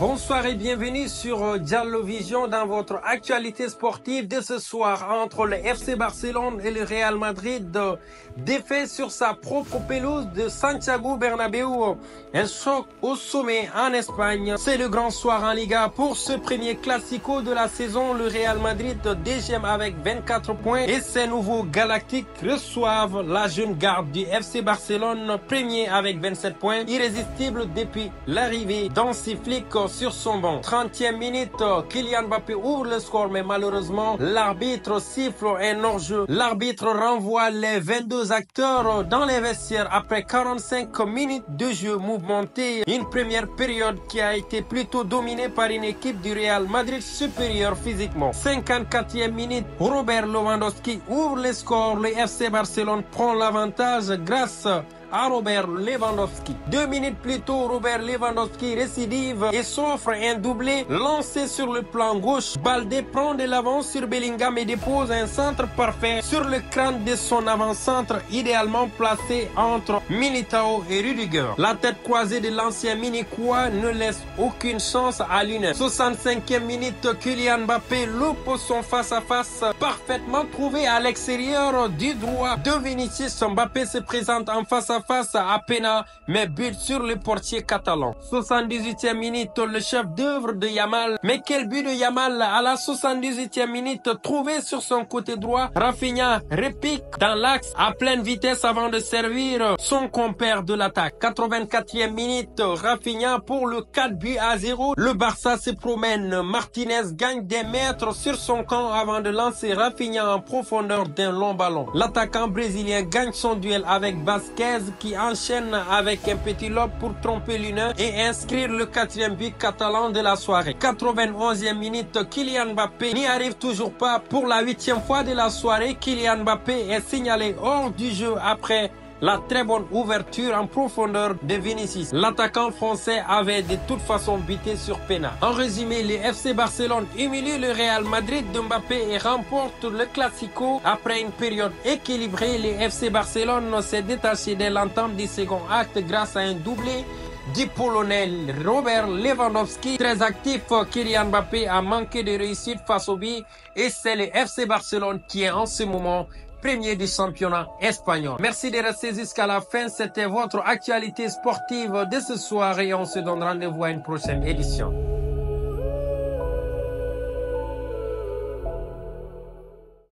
Bonsoir et bienvenue sur Diallo Vision dans votre actualité sportive de ce soir entre le FC Barcelone et le Real Madrid. Défait sur sa propre pelouse de Santiago Bernabéu. Un choc au sommet en Espagne. C'est le grand soir en Liga pour ce premier classico de la saison. Le Real Madrid deuxième avec 24 points et ses nouveaux Galactiques reçoivent la jeune garde du FC Barcelone premier avec 27 points. Irrésistible depuis l'arrivée d'Hansi Flick sur son banc. 30e minute, Kylian Mbappé ouvre le score mais malheureusement l'arbitre siffle un hors-jeu. L'arbitre renvoie les 22 acteurs dans les vestiaires après 45 minutes de jeu mouvementé. Une première période qui a été plutôt dominée par une équipe du Real Madrid supérieure physiquement. 54e minute, Robert Lewandowski ouvre le score. Le FC Barcelone prend l'avantage grâce à Robert Lewandowski. 2 minutes plus tôt, Robert Lewandowski récidive et s'offre un doublé lancé sur le plan gauche. Baldé prend de l'avance sur Bellingham et dépose un centre parfait sur le crâne de son avant-centre idéalement placé entre Militao et Rudiger. La tête croisée de l'ancien Munichois ne laisse aucune chance à l'une. 65e minute, Kylian Mbappé loupe son face-à-face parfaitement trouvé à l'extérieur du droit de Vinicius. Mbappé se présente en face-à-face à Pena, mais but sur le portier catalan. 78e minute, le chef d'œuvre de Yamal. Mais quel but de Yamal à la 78e minute, trouvé sur son côté droit. Rafinha repique dans l'axe à pleine vitesse avant de servir son compère de l'attaque. 84e minute, Rafinha pour le 4-0. Le Barça se promène. Martinez gagne des mètres sur son camp avant de lancer Rafinha en profondeur d'un long ballon. L'attaquant brésilien gagne son duel avec Vasquez qui enchaîne avec un petit lob pour tromper l'une et inscrire le 4e but catalan de la soirée. 91e minute, Kylian Mbappé n'y arrive toujours pas. Pour la 8e fois de la soirée, Kylian Mbappé est signalé hors du jeu après la très bonne ouverture en profondeur de Vinicius. L'attaquant français avait de toute façon buté sur Pena. En résumé, le FC Barcelone humilie le Real Madrid de Mbappé et remporte le Classico. Après une période équilibrée, le FC Barcelone s'est détaché dès l'entame du second acte grâce à un doublé du Polonais Robert Lewandowski. Très actif, Kylian Mbappé a manqué de réussite face au but et c'est le FC Barcelone qui est en ce moment premier du championnat espagnol. Merci de rester jusqu'à la fin. C'était votre actualité sportive de ce soir et on se donne rendez-vous à une prochaine édition.